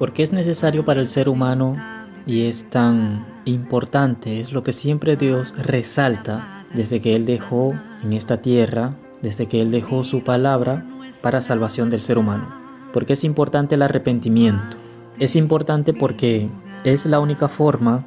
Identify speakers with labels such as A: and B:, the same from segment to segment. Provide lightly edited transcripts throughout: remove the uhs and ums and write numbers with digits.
A: ¿Por qué es necesario para el ser humano y es tan importante? Es lo que siempre Dios resalta desde que Él dejó en esta tierra, desde que Él dejó su palabra para salvación del ser humano. ¿Por qué es importante el arrepentimiento? Es importante porque es la única forma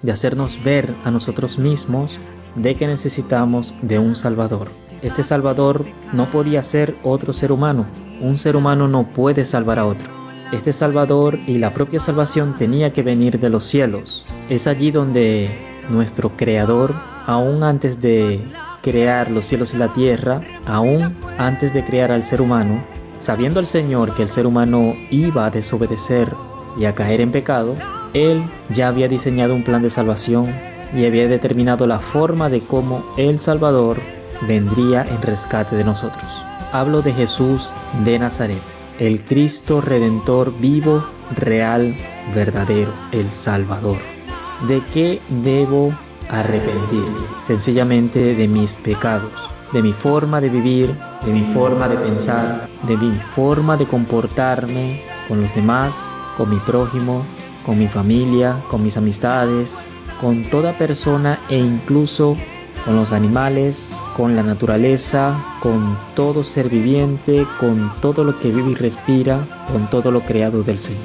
A: de hacernos ver a nosotros mismos de que necesitamos de un Salvador. Este Salvador no podía ser otro ser humano. Un ser humano no puede salvar a otro. Este Salvador y la propia salvación tenía que venir de los cielos. Es allí donde nuestro Creador, aún antes de crear los cielos y la tierra, aún antes de crear al ser humano, sabiendo el Señor que el ser humano iba a desobedecer y a caer en pecado, Él ya había diseñado un plan de salvación y había determinado la forma de cómo el Salvador vendría en rescate de nosotros. Hablo de Jesús de Nazaret, el Cristo Redentor vivo, real, verdadero, el Salvador. ¿De qué debo arrepentirme? Sencillamente de mis pecados, de mi forma de vivir, de mi forma de pensar, de mi forma de comportarme con los demás, con mi prójimo, con mi familia, con mis amistades, con toda persona e incluso con los animales, con la naturaleza, con todo ser viviente, con todo lo que vive y respira, con todo lo creado del Señor.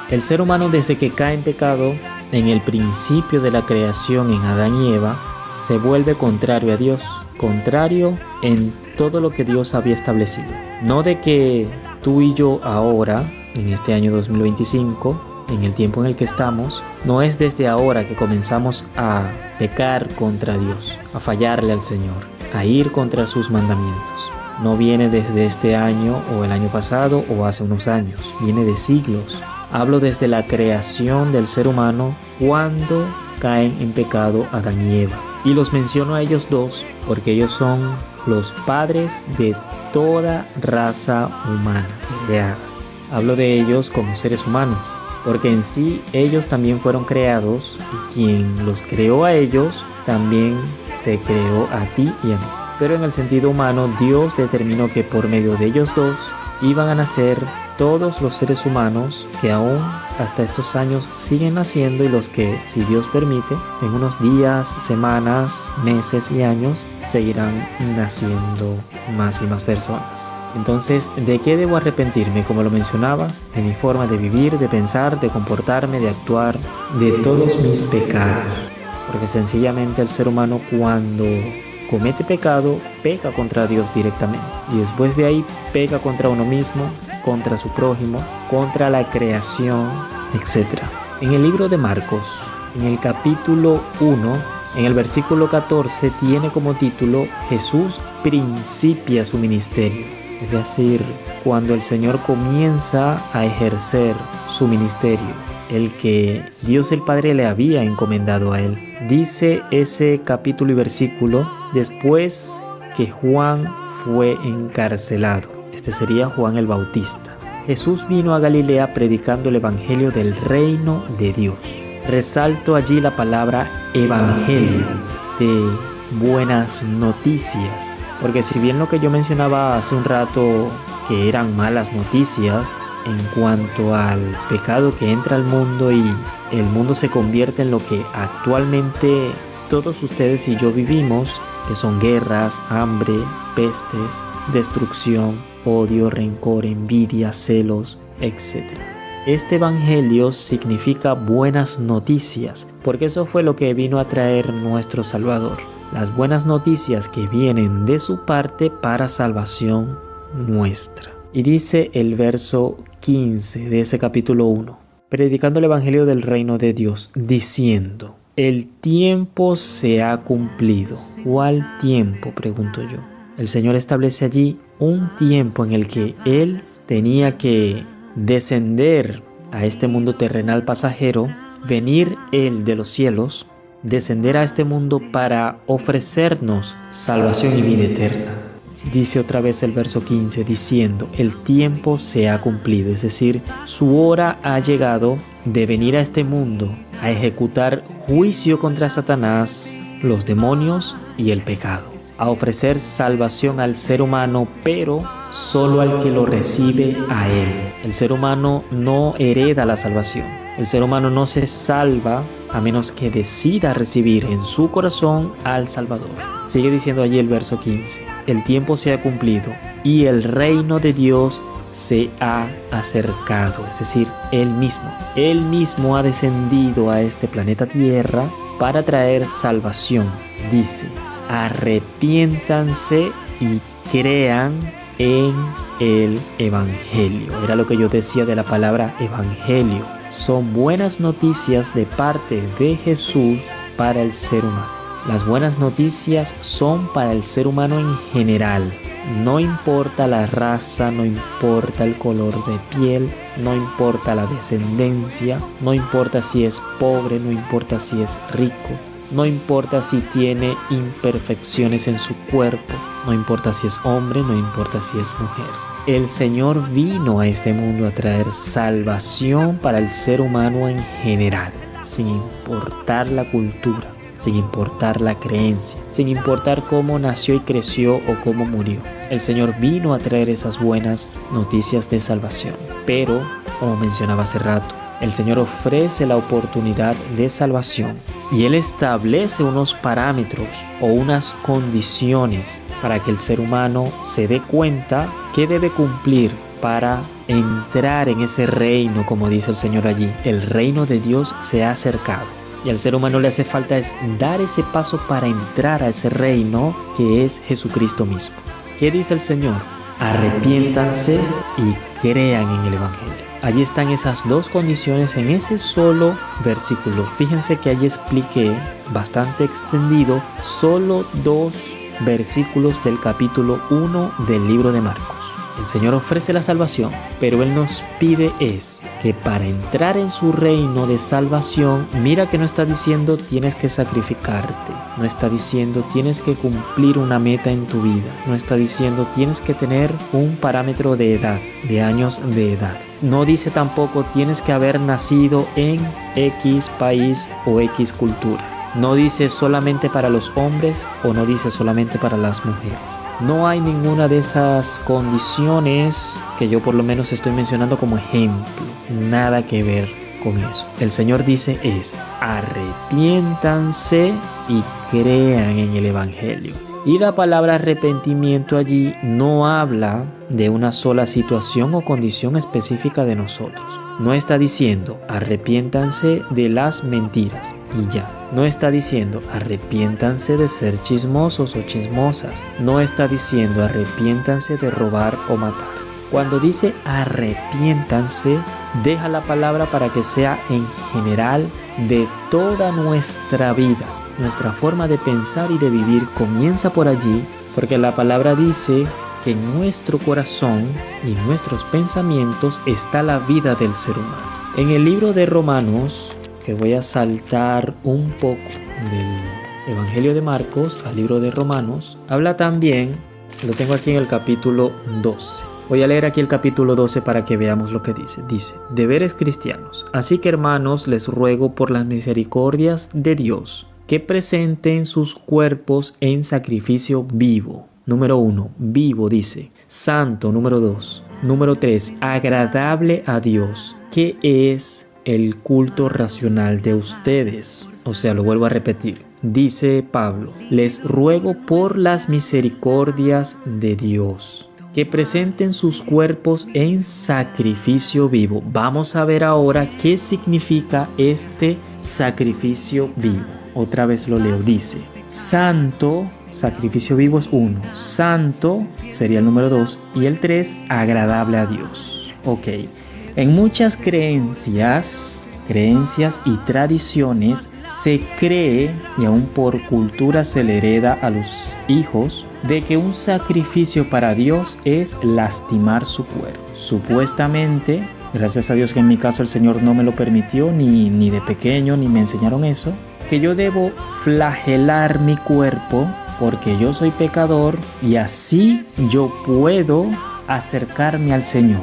A: El ser humano, desde que cae en pecado, en el principio de la creación en Adán y Eva, se vuelve contrario a Dios, contrario en todo lo que Dios había establecido. No de que tú y yo ahora, en este año 2025, en el tiempo en el que estamos, no es desde ahora que comenzamos a pecar contra Dios, a fallarle al Señor, a ir contra sus mandamientos. No viene desde este año o el año pasado o hace unos años, viene de siglos. Hablo desde la creación del ser humano cuando caen en pecado Adán y Eva. Y los menciono a ellos dos porque ellos son los padres de toda raza humana creada. Hablo de ellos como seres humanos, porque en sí ellos también fueron creados y quien los creó a ellos también te creó a ti y a mí. Pero en el sentido humano, Dios determinó que por medio de ellos dos iban a nacer todos los seres humanos que aún hasta estos años siguen naciendo y los que, si Dios permite, en unos días, semanas, meses y años seguirán naciendo más y más personas. Entonces, ¿de qué debo arrepentirme? Como lo mencionaba, de mi forma de vivir, de pensar, de comportarme, de actuar, de todos mis pecados. Porque sencillamente el ser humano cuando comete pecado, peca contra Dios directamente. Y después de ahí peca contra uno mismo, contra su prójimo, contra la creación, etc. En el libro de Marcos, en el capítulo 1, en el versículo 14, tiene como título Jesús principia su ministerio. Es decir, cuando el Señor comienza a ejercer su ministerio, el que Dios el Padre le había encomendado a él. Dice ese capítulo y versículo, después que Juan fue encarcelado. Este sería Juan el Bautista. Jesús vino a Galilea predicando el evangelio del reino de Dios. Resalto allí la palabra evangelio, de buenas noticias. Porque si bien lo que yo mencionaba hace un rato que eran malas noticias en cuanto al pecado que entra al mundo y el mundo se convierte en lo que actualmente todos ustedes y yo vivimos, que son guerras, hambre, pestes, destrucción, odio, rencor, envidia, celos, etc. Este evangelio significa buenas noticias, porque eso fue lo que vino a traer nuestro Salvador. Las buenas noticias que vienen de su parte para salvación nuestra. Y dice el verso 15 de ese capítulo 1, predicando el evangelio del reino de Dios, diciendo, el tiempo se ha cumplido. ¿Cuál tiempo?, pregunto yo. El Señor establece allí un tiempo en el que Él tenía que descender a este mundo terrenal pasajero, venir Él de los cielos, descender a este mundo para ofrecernos salvación y vida eterna. Dice otra vez el verso 15 diciendo, el tiempo se ha cumplido, es decir, su hora ha llegado de venir a este mundo a ejecutar juicio contra Satanás, los demonios y el pecado, a ofrecer salvación al ser humano, pero solo al que lo recibe a Él. El ser humano no hereda la salvación. El ser humano no se salva a menos que decida recibir en su corazón al Salvador. Sigue diciendo allí el verso 15. El tiempo se ha cumplido y el reino de Dios se ha acercado. Es decir, Él mismo ha descendido a este planeta Tierra para traer salvación. Dice, arrepiéntanse y crean en el Evangelio. Era lo que yo decía de la palabra Evangelio. Son buenas noticias de parte de Jesús para el ser humano. Las buenas noticias son para el ser humano en general. No importa la raza, no importa el color de piel, no importa la descendencia, no importa si es pobre, no importa si es rico, no importa si tiene imperfecciones en su cuerpo, no importa si es hombre, no importa si es mujer. El Señor vino a este mundo a traer salvación para el ser humano en general, sin importar la cultura, sin importar la creencia, sin importar cómo nació y creció o cómo murió. El Señor vino a traer esas buenas noticias de salvación. Pero, como mencionaba hace rato, el Señor ofrece la oportunidad de salvación y Él establece unos parámetros o unas condiciones para que el ser humano se dé cuenta que debe cumplir para entrar en ese reino, como dice el Señor allí. El reino de Dios se ha acercado. Y al ser humano le hace falta es dar ese paso para entrar a ese reino que es Jesucristo mismo. ¿Qué dice el Señor? Arrepiéntanse y crean en el Evangelio. Allí están esas dos condiciones en ese solo versículo. Fíjense que allí expliqué bastante extendido solo 2 versículos del capítulo 1 del libro de Marcos. El Señor ofrece la salvación, pero Él nos pide es que para entrar en su reino de salvación, mira que no está diciendo tienes que sacrificarte, no está diciendo tienes que cumplir una meta en tu vida, no está diciendo tienes que tener un parámetro de edad, de años de edad. No dice tampoco tienes que haber nacido en X país o X cultura. No dice solamente para los hombres o no dice solamente para las mujeres. No hay ninguna de esas condiciones que yo por lo menos estoy mencionando como ejemplo. Nada que ver con eso. El Señor dice es arrepiéntanse y crean en el Evangelio. Y la palabra arrepentimiento allí no habla de una sola situación o condición específica de nosotros. No está diciendo arrepiéntanse de las mentiras y ya. No está diciendo arrepiéntanse de ser chismosos o chismosas. No está diciendo arrepiéntanse de robar o matar. Cuando dice arrepiéntanse, deja la palabra para que sea en general de toda nuestra vida. Nuestra forma de pensar y de vivir comienza por allí, porque la palabra dice que en nuestro corazón y nuestros pensamientos está la vida del ser humano. En el libro de Romanos, que voy a saltar un poco del Evangelio de Marcos al libro de Romanos, habla también, lo tengo aquí en el capítulo 12. Voy a leer aquí el capítulo 12 para que veamos lo que dice. Dice, deberes cristianos. Así que hermanos, les ruego por las misericordias de Dios, que presenten sus cuerpos en sacrificio vivo. Número 1, vivo dice. Santo, número 2. Número 3, agradable a Dios. ¿Qué es el culto racional de ustedes? O sea, lo vuelvo a repetir. Dice Pablo, les ruego por las misericordias de Dios, que presenten sus cuerpos en sacrificio vivo. Vamos a ver ahora qué significa este sacrificio vivo. Otra vez lo leo, dice, santo, sacrificio vivo es 1, santo sería el número 2 y el 3, agradable a Dios. Ok, en muchas creencias y tradiciones se cree, y aún por cultura se le hereda a los hijos, de que un sacrificio para Dios es lastimar su cuerpo. Supuestamente, gracias a Dios que en mi caso el Señor no me lo permitió, ni de pequeño, ni me enseñaron eso, que yo debo flagelar mi cuerpo porque yo soy pecador y así yo puedo acercarme al Señor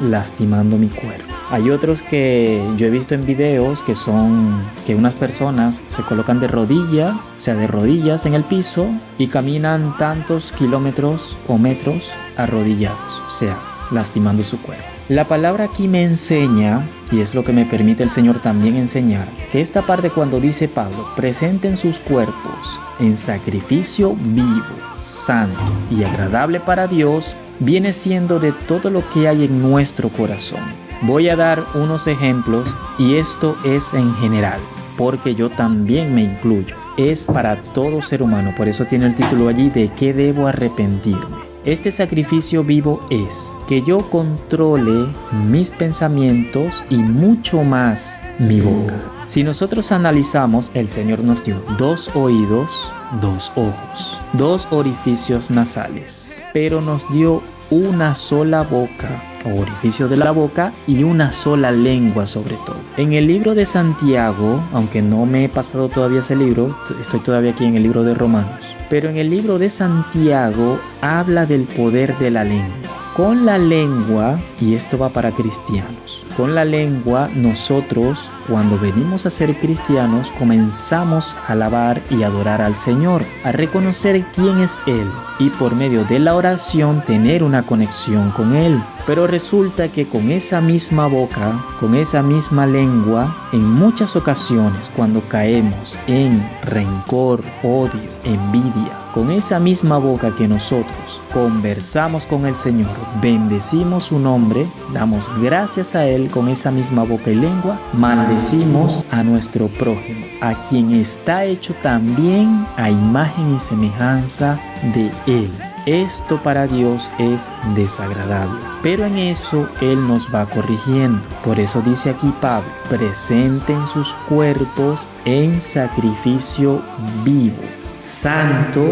A: lastimando mi cuerpo. Hay otros que yo he visto en videos que unas personas se colocan de rodilla, o sea de rodillas en el piso y caminan tantos kilómetros o metros arrodillados, o sea, lastimando su cuerpo. La palabra aquí me enseña, y es lo que me permite el Señor también enseñar, que esta parte cuando dice Pablo, presenten sus cuerpos en sacrificio vivo, santo y agradable para Dios, viene siendo de todo lo que hay en nuestro corazón. Voy a dar unos ejemplos y esto es en general, porque yo también me incluyo. Es para todo ser humano, por eso tiene el título allí de ¿qué debo arrepentirme? Este sacrificio vivo es que yo controle mis pensamientos y mucho más mi boca. Si nosotros analizamos, el Señor nos dio 2 oídos, 2 ojos, 2 orificios nasales, pero nos dio una sola boca, o orificio de la boca, y una sola lengua sobre todo. En el libro de Santiago, aunque no me he pasado todavía ese libro, estoy todavía aquí en el libro de Romanos, pero en el libro de Santiago habla del poder de la lengua. Con la lengua, y esto va para cristianos, con la lengua nosotros cuando venimos a ser cristianos comenzamos a alabar y adorar al Señor, a reconocer quién es Él y por medio de la oración tener una conexión con Él. Pero resulta que con esa misma boca, con esa misma lengua, en muchas ocasiones cuando caemos en rencor, odio, envidia, con esa misma boca que nosotros conversamos con el Señor, bendecimos su nombre, damos gracias a Él con esa misma boca y lengua, maldecimos a nuestro prójimo, a quien está hecho también a imagen y semejanza de Él. Esto para Dios es desagradable, pero en eso Él nos va corrigiendo. Por eso dice aquí Pablo, presenten sus cuerpos en sacrificio vivo, santo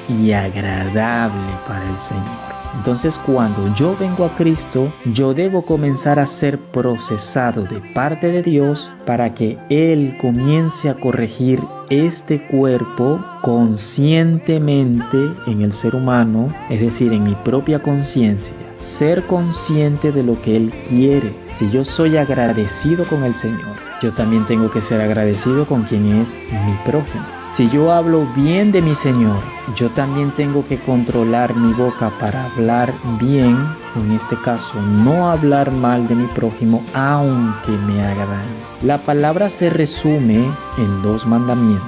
A: y agradable para el Señor. Entonces, cuando yo vengo a Cristo, yo debo comenzar a ser procesado de parte de Dios para que Él comience a corregir este cuerpo conscientemente en el ser humano, es decir, en mi propia conciencia. Ser consciente de lo que Él quiere. Si yo soy agradecido con el Señor, yo también tengo que ser agradecido con quien es mi prójimo. Si yo hablo bien de mi Señor, yo también tengo que controlar mi boca para hablar bien, en este caso no hablar mal de mi prójimo aunque me haga daño. La palabra se resume en 2 mandamientos.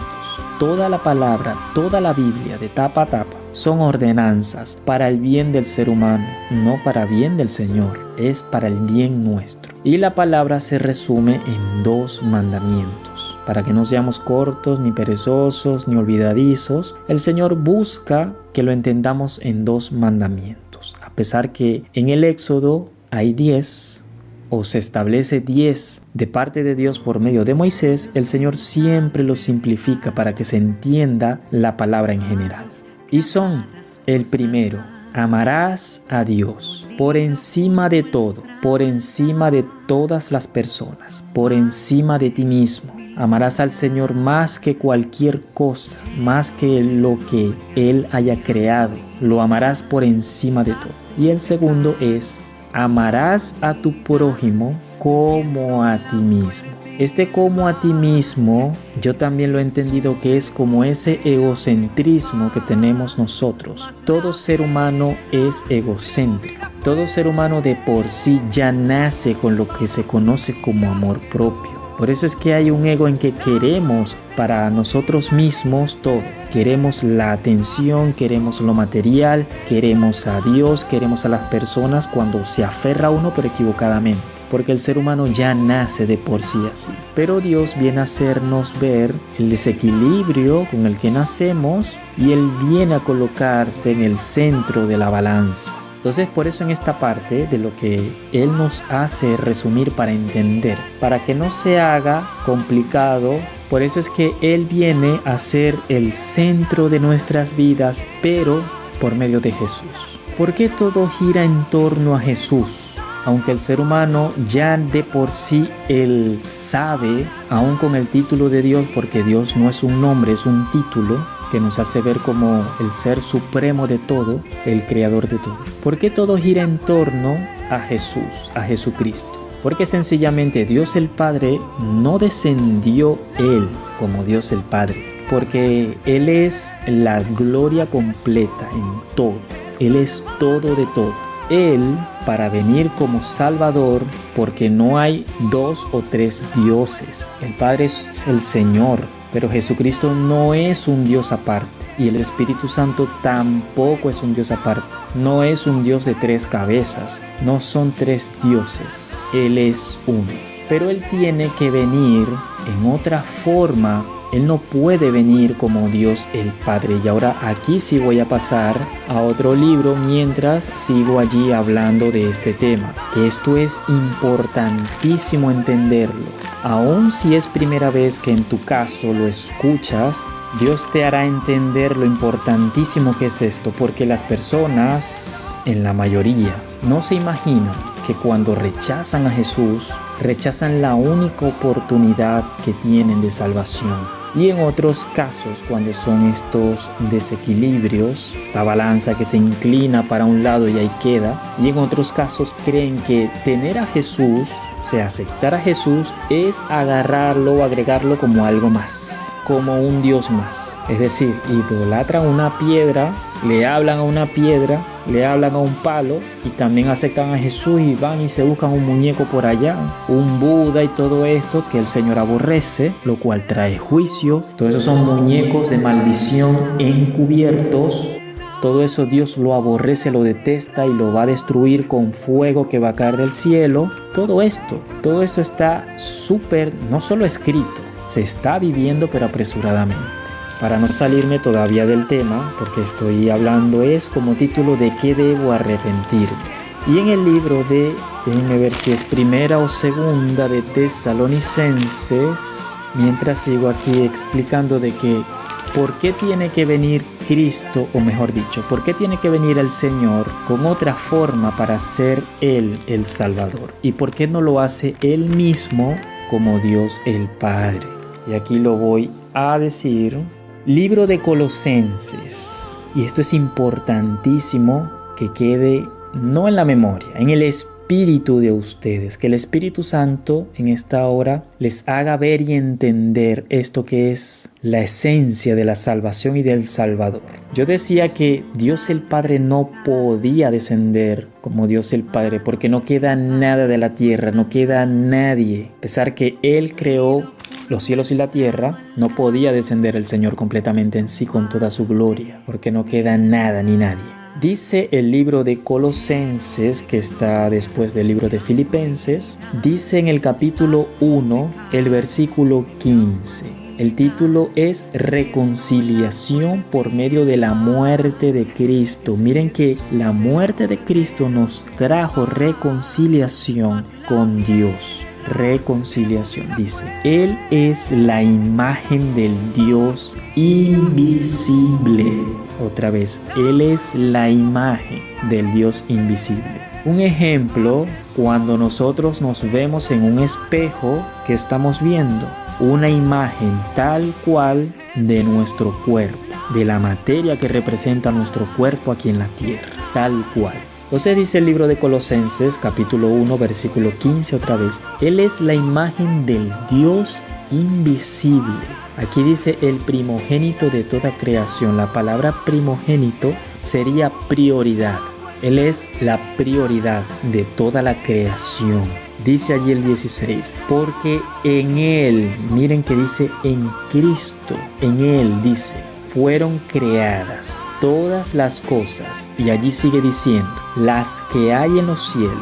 A: Toda la palabra, toda la Biblia de tapa a tapa son ordenanzas para el bien del ser humano, no para bien del Señor, es para el bien nuestro. Y la palabra se resume en 2 mandamientos. Para que no seamos cortos, ni perezosos, ni olvidadizos, el Señor busca que lo entendamos en 2 mandamientos. A pesar que en el Éxodo hay 10, o se establece 10 de parte de Dios por medio de Moisés, el Señor siempre lo simplifica para que se entienda la palabra en general. Y son: el primero, amarás a Dios por encima de todo, por encima de todas las personas, por encima de ti mismo. Amarás al Señor más que cualquier cosa, más que lo que Él haya creado. Lo amarás por encima de todo. Y el segundo es: amarás a tu prójimo como a ti mismo. Este como a ti mismo, yo también lo he entendido que es como ese egocentrismo que tenemos nosotros. Todo ser humano es egocéntrico. Todo ser humano de por sí ya nace con lo que se conoce como amor propio. Por eso es que hay un ego en que queremos para nosotros mismos todo. Queremos la atención, queremos lo material, queremos a Dios, queremos a las personas cuando se aferra a uno pero equivocadamente. Porque el ser humano ya nace de por sí así. Pero Dios viene a hacernos ver el desequilibrio con el que nacemos y Él viene a colocarse en el centro de la balanza. Entonces, por eso en esta parte de lo que Él nos hace resumir para entender, para que no se haga complicado, por eso es que Él viene a ser el centro de nuestras vidas, pero por medio de Jesús. ¿Por qué todo gira en torno a Jesús? Aunque el ser humano ya de por sí Él sabe, aún con el título de Dios, porque Dios no es un nombre, es un título que nos hace ver como el ser supremo de todo, el creador de todo. ¿Por qué todo gira en torno a Jesús, a Jesucristo? Porque sencillamente Dios el Padre no descendió Él como Dios el Padre, porque Él es la gloria completa en todo. Él es todo de todo. Él, para venir como Salvador, porque no hay 2 o 3 dioses. El Padre es el Señor, pero Jesucristo no es un Dios aparte. Y el Espíritu Santo tampoco es un Dios aparte. No es un Dios de 3 cabezas. No son 3 dioses. Él es uno. Pero Él tiene que venir en otra forma. Él no puede venir como Dios el Padre. Y ahora aquí sí voy a pasar a otro libro mientras sigo allí hablando de este tema. Que esto es importantísimo entenderlo. Aun si es primera vez que en tu caso lo escuchas, Dios te hará entender lo importantísimo que es esto. Porque las personas, en la mayoría, no se imaginan que cuando rechazan a Jesús, rechazan la única oportunidad que tienen de salvación. Y en otros casos, cuando son estos desequilibrios, esta balanza que se inclina para un lado y ahí queda, y en otros casos creen que tener a Jesús, o sea, aceptar a Jesús, es agarrarlo o agregarlo como algo más, como un Dios más. Es decir, idolatran una piedra, le hablan a una piedra, le hablan a un palo y también aceptan a Jesús y van y se buscan un muñeco por allá, un Buda y todo esto que el Señor aborrece, lo cual trae juicio. Todos esos son muñecos de maldición encubiertos. Todo eso Dios lo aborrece, lo detesta y lo va a destruir con fuego que va a caer del cielo. Todo esto está súper, no solo escrito, se está viviendo pero apresuradamente. Para no salirme todavía del tema, porque estoy hablando es como título de qué debo arrepentirme. Y en el libro de, déjenme ver si es primera o segunda de Tesalonicenses, mientras sigo aquí explicando de que por qué tiene que venir Cristo, o mejor dicho, por qué tiene que venir el Señor con otra forma para ser Él el Salvador. Y por qué no lo hace Él mismo como Dios el Padre. Y aquí lo voy a decir. Libro de Colosenses, y esto es importantísimo que quede no en la memoria, en el espíritu de ustedes, que el Espíritu Santo en esta hora les haga ver y entender esto que es la esencia de la salvación y del Salvador. Yo decía que Dios el Padre no podía descender como Dios el Padre porque no queda nada de la tierra, no queda nadie, a pesar que Él creó los cielos y la tierra, no podía descender el Señor completamente en sí con toda su gloria, porque no queda nada ni nadie. Dice el libro de Colosenses, que está después del libro de Filipenses, dice en el capítulo 1, el versículo 15. El título es Reconciliación por medio de la muerte de Cristo. Miren que la muerte de Cristo nos trajo reconciliación con Dios. Reconciliación, dice, Él es la imagen del Dios invisible. Otra vez, Él es la imagen del Dios invisible. Un ejemplo, cuando nosotros nos vemos en un espejo, ¿qué estamos viendo? Una imagen tal cual de nuestro cuerpo, de la materia que representa nuestro cuerpo aquí en la tierra, tal cual. Entonces dice el libro de Colosenses, capítulo 1, versículo 15 otra vez. Él es la imagen del Dios invisible. Aquí dice el primogénito de toda creación. La palabra primogénito sería prioridad. Él es la prioridad de toda la creación. Dice allí el 16, porque en Él, miren que dice en Cristo, en Él dice, fueron creadas todas las cosas, y allí sigue diciendo, las que hay en los cielos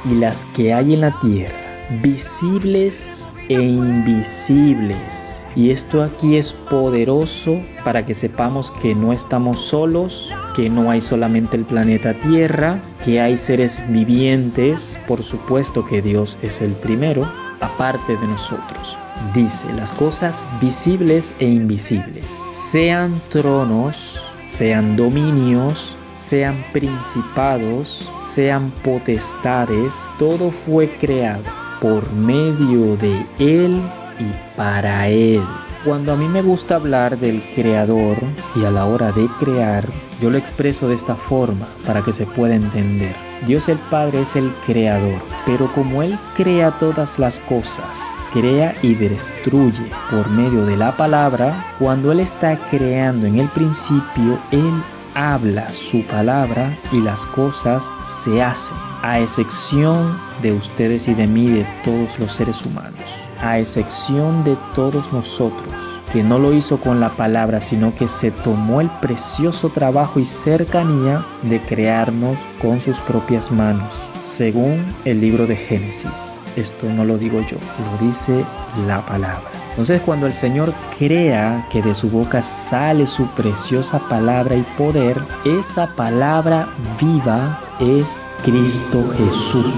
A: y las que hay en la tierra, visibles e invisibles. Y esto aquí es poderoso para que sepamos que no estamos solos, que no hay solamente el planeta Tierra, que hay seres vivientes, por supuesto que Dios es el primero, aparte de nosotros. Dice, las cosas visibles e invisibles, sean tronos, sean dominios, sean principados, sean potestades, todo fue creado por medio de Él y para Él. Cuando a mí me gusta hablar del Creador y a la hora de crear, yo lo expreso de esta forma para que se pueda entender. Dios el Padre es el Creador, pero como Él crea todas las cosas, crea y destruye por medio de la palabra, cuando Él está creando en el principio, Él habla su palabra y las cosas se hacen, a excepción de ustedes y de mí, de todos los seres humanos, a excepción de todos nosotros, que no lo hizo con la palabra, sino que se tomó el precioso trabajo y cercanía de crearnos con sus propias manos, según el libro de Génesis. Esto no lo digo yo, lo dice la palabra. Entonces, cuando el Señor crea que de su boca sale su preciosa palabra y poder, esa palabra viva es Cristo Jesús.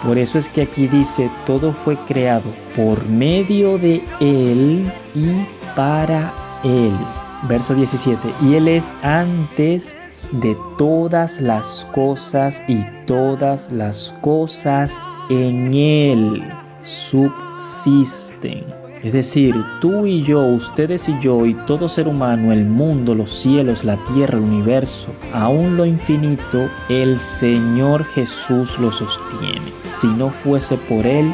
A: Por eso es que aquí dice, todo fue creado por medio de Él y para Él. Verso 17, y Él es antes de todas las cosas y todas las cosas en Él subsisten. Es decir, tú y yo, ustedes y yo y todo ser humano, el mundo, los cielos, la tierra, el universo, aún lo infinito, el Señor Jesús lo sostiene. Si no fuese por Él,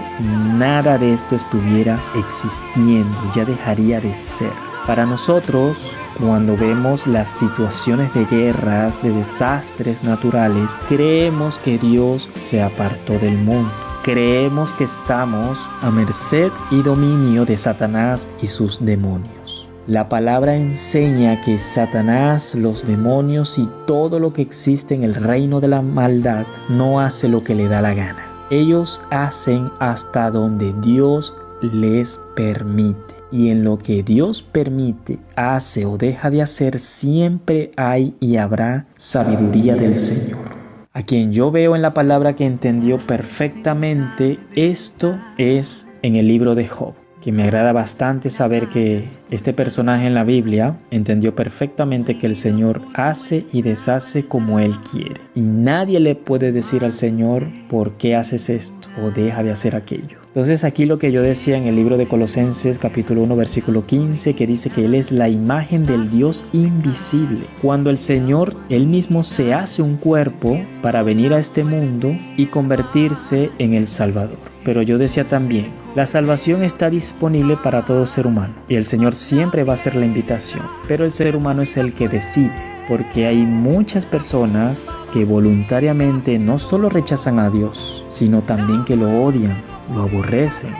A: nada de esto estuviera existiendo, ya dejaría de ser. Para nosotros, cuando vemos las situaciones de guerras, de desastres naturales, creemos que Dios se apartó del mundo. Creemos que estamos a merced y dominio de Satanás y sus demonios. La palabra enseña que Satanás, los demonios y todo lo que existe en el reino de la maldad no hace lo que le da la gana. Ellos hacen hasta donde Dios les permite. Y en lo que Dios permite, hace o deja de hacer, siempre hay y habrá sabiduría del Señor. A quien yo veo en la palabra que entendió perfectamente esto es en el libro de Job, que me agrada bastante saber que este personaje en la Biblia entendió perfectamente que el Señor hace y deshace como Él quiere. Y nadie le puede decir al Señor por qué haces esto o deja de hacer aquello. Entonces aquí lo que yo decía en el libro de Colosenses capítulo 1 versículo 15, que dice que Él es la imagen del Dios invisible. Cuando el Señor Él mismo se hace un cuerpo para venir a este mundo y convertirse en el Salvador. Pero yo decía también, la salvación está disponible para todo ser humano y el Señor siempre va a hacer la invitación, pero el ser humano es el que decide. Porque hay muchas personas que voluntariamente no solo rechazan a Dios, sino también que lo odian, lo aborrecen,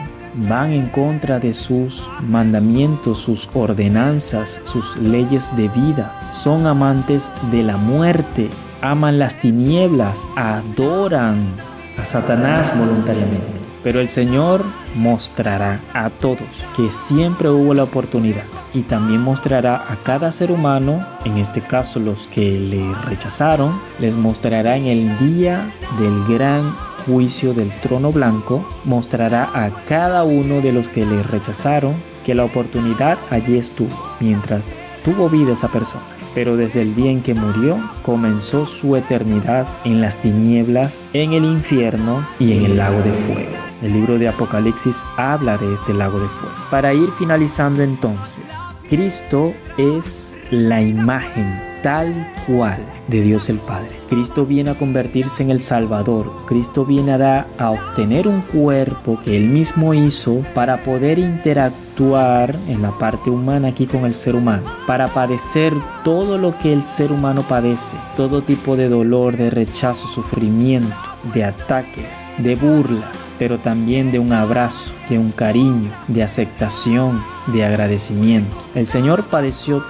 A: van en contra de sus mandamientos, sus ordenanzas, sus leyes de vida. Son amantes de la muerte, aman las tinieblas, adoran a Satanás voluntariamente. Pero el Señor mostrará a todos que siempre hubo la oportunidad y también mostrará a cada ser humano, en este caso los que le rechazaron, les mostrará en el día del gran juicio del trono blanco, mostrará a cada uno de los que le rechazaron que la oportunidad allí estuvo, mientras tuvo vida esa persona. Pero desde el día en que murió, comenzó su eternidad en las tinieblas, en el infierno y en el lago de fuego. El libro de Apocalipsis habla de este lago de fuego. Para ir finalizando entonces, Cristo es la imagen tal cual de Dios el Padre. Cristo viene a convertirse en el Salvador. Cristo viene a obtener un cuerpo que Él mismo hizo para poder interactuar en la parte humana aquí con el ser humano, para padecer todo lo que el ser humano padece, todo tipo de dolor, de rechazo, sufrimiento, de ataques, de burlas, pero también de un abrazo, de un cariño, de aceptación, de agradecimiento. El Señor padeció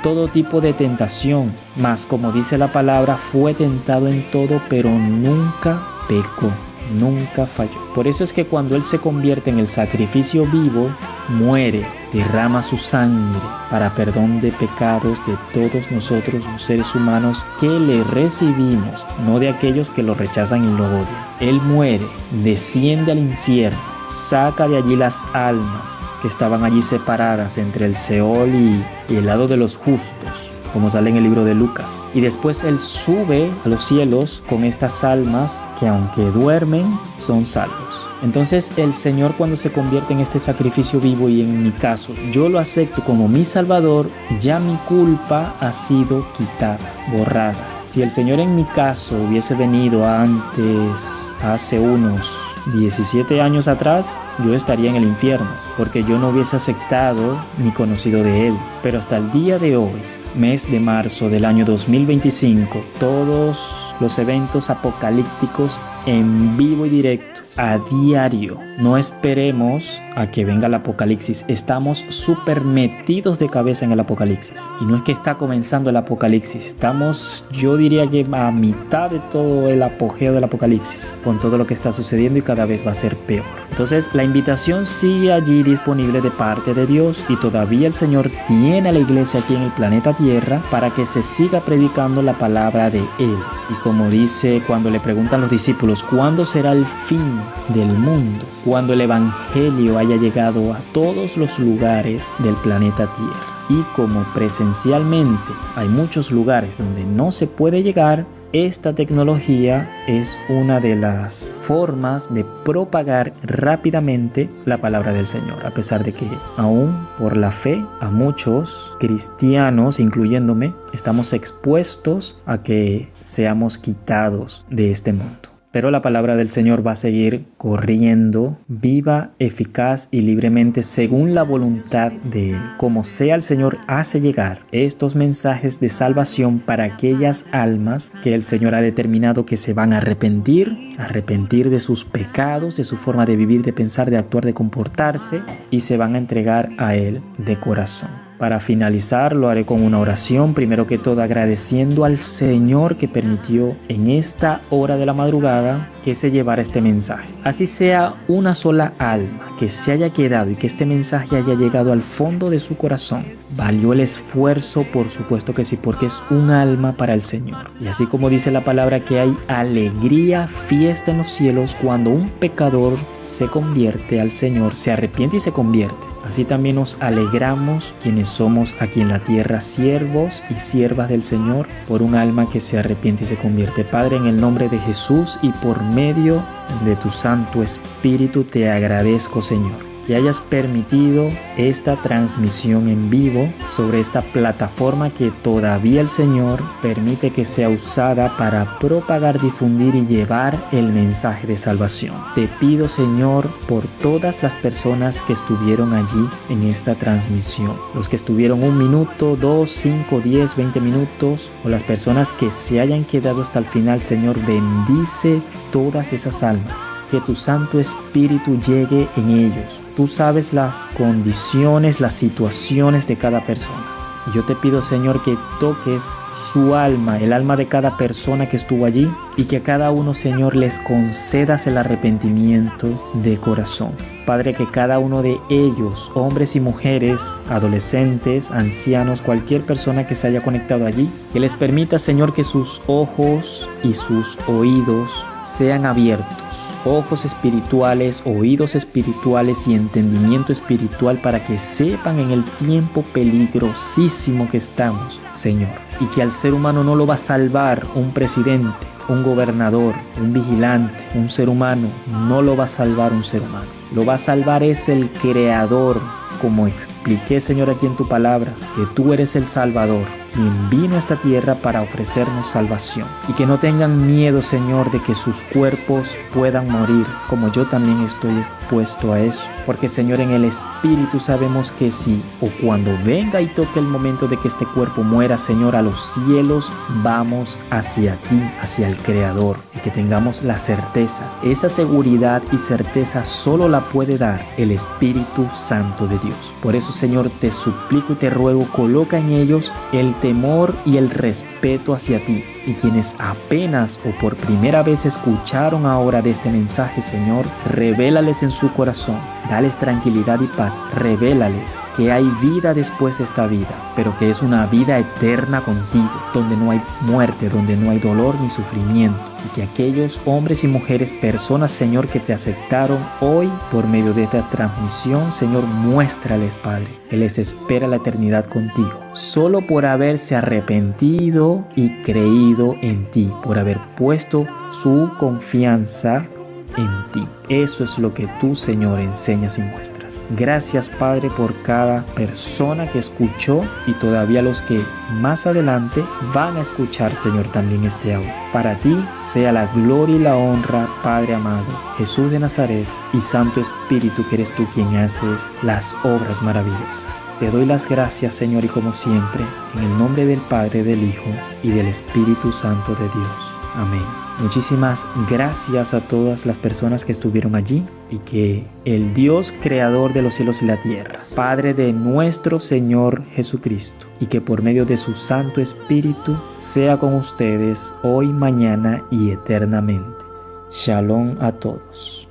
A: todo tipo de tentación, mas como dice la palabra, fue tentado en todo, pero nunca pecó, nunca falló. Por eso es que cuando Él se convierte en el sacrificio vivo, muere, derrama su sangre para perdón de pecados de todos nosotros los seres humanos que le recibimos, no de aquellos que lo rechazan y lo odian. Él muere, desciende al infierno, saca de allí las almas que estaban allí separadas entre el Seol y el lado de los justos, como sale en el libro de Lucas. Y después Él sube a los cielos con estas almas que aunque duermen, son salvos. Entonces el Señor, cuando se convierte en este sacrificio vivo, y en mi caso yo lo acepto como mi Salvador, ya mi culpa ha sido quitada, borrada. Si el Señor en mi caso hubiese venido antes, hace unos 17 años atrás, yo estaría en el infierno, porque yo no hubiese aceptado ni conocido de Él. Pero hasta el día de hoy, mes de marzo del año 2025, todos los eventos apocalípticos en vivo y directo, a diario. No esperemos a que venga el apocalipsis. Estamos súper metidos de cabeza en el apocalipsis. Y no es que está comenzando el apocalipsis. Estamos, yo diría que a mitad de todo el apogeo del apocalipsis, con todo lo que está sucediendo, y cada vez va a ser peor. Entonces, la invitación sigue allí disponible de parte de Dios, y todavía el Señor tiene a la iglesia aquí en el planeta Tierra para que se siga predicando la palabra de Él. Y como dice cuando le preguntan los discípulos, ¿cuándo será el fin del mundo? Cuando el evangelio haya llegado a todos los lugares del planeta Tierra. Y como presencialmente hay muchos lugares donde no se puede llegar, esta tecnología es una de las formas de propagar rápidamente la palabra del Señor, a pesar de que aún por la fe a muchos cristianos, incluyéndome, estamos expuestos a que seamos quitados de este mundo. Pero la palabra del Señor va a seguir corriendo, viva, eficaz y libremente según la voluntad de Él. Como sea, el Señor hace llegar estos mensajes de salvación para aquellas almas que el Señor ha determinado que se van a arrepentir de sus pecados, de su forma de vivir, de pensar, de actuar, de comportarse, y se van a entregar a Él de corazón. Para finalizar, lo haré con una oración, primero que todo agradeciendo al Señor que permitió en esta hora de la madrugada que se llevara este mensaje. Así sea una sola alma que se haya quedado y que este mensaje haya llegado al fondo de su corazón. ¿Valió el esfuerzo? Por supuesto que sí, porque es un alma para el Señor. Y así como dice la palabra que hay alegría, fiesta en los cielos cuando un pecador se convierte al Señor, se arrepiente y se convierte. Así también nos alegramos quienes somos aquí en la tierra siervos y siervas del Señor por un alma que se arrepiente y se convierte. Padre, en el nombre de Jesús y por medio de tu Santo Espíritu te agradezco, Señor, que hayas permitido esta transmisión en vivo sobre esta plataforma que todavía el Señor permite que sea usada para propagar, difundir y llevar el mensaje de salvación. Te pido, Señor, por todas las personas que estuvieron allí en esta transmisión, los que estuvieron 1 minuto, 2, 5, 10, 20 minutos, o las personas que se hayan quedado hasta el final. Señor, bendice todas esas almas, que tu Santo Espíritu llegue en ellos. Tú sabes las condiciones, las situaciones de cada persona. Y yo te pido, Señor, que toques su alma, el alma de cada persona que estuvo allí, y que a cada uno, Señor, les concedas el arrepentimiento de corazón. Padre, que cada uno de ellos, hombres y mujeres, adolescentes, ancianos, cualquier persona que se haya conectado allí, que les permita, Señor, que sus ojos y sus oídos sean abiertos. Ojos espirituales, oídos espirituales y entendimiento espiritual, para que sepan en el tiempo peligrosísimo que estamos, Señor. Y que al ser humano no lo va a salvar un presidente, un gobernador, un vigilante, un ser humano. No lo va a salvar un ser humano. Lo va a salvar es el Creador. Como expliqué, Señor, aquí en tu palabra, que tú eres el Salvador, quien vino a esta tierra para ofrecernos salvación. Y que no tengan miedo, Señor, de que sus cuerpos puedan morir, como yo también estoy expuesto a eso. Porque, Señor, en el Espíritu sabemos que si o cuando venga y toque el momento de que este cuerpo muera, Señor, a los cielos vamos hacia ti, hacia el Creador. Y que tengamos la certeza, esa seguridad y certeza solo la puede dar el Espíritu Santo de Dios. Por eso, Señor, te suplico y te ruego, coloca en ellos el temor y el respeto hacia ti. Y quienes apenas o por primera vez escucharon ahora de este mensaje, Señor, revélales en su corazón, dales tranquilidad y paz, revélales que hay vida después de esta vida, pero que es una vida eterna contigo, donde no hay muerte, donde no hay dolor ni sufrimiento. Y que aquellos hombres y mujeres, personas, Señor, que te aceptaron hoy por medio de esta transmisión, Señor, muéstrales, Padre, que les espera la eternidad contigo, solo por haberse arrepentido y creído en ti, por haber puesto su confianza en ti. Eso es lo que tú, Señor, enseñas y muestras. palabras. Gracias, Padre, por cada persona que escuchó y todavía los que más adelante van a escuchar, Señor, también este audio. Para ti sea la gloria y la honra, Padre amado, Jesús de Nazaret y Santo Espíritu, que eres tú quien haces las obras maravillosas. Te doy las gracias, Señor, y como siempre, en el nombre del Padre, del Hijo y del Espíritu Santo de Dios. Amén. Muchísimas gracias a todas las personas que estuvieron allí y que el Dios creador de los cielos y la tierra, Padre de nuestro Señor Jesucristo, y que por medio de su Santo Espíritu sea con ustedes hoy, mañana y eternamente. Shalom a todos.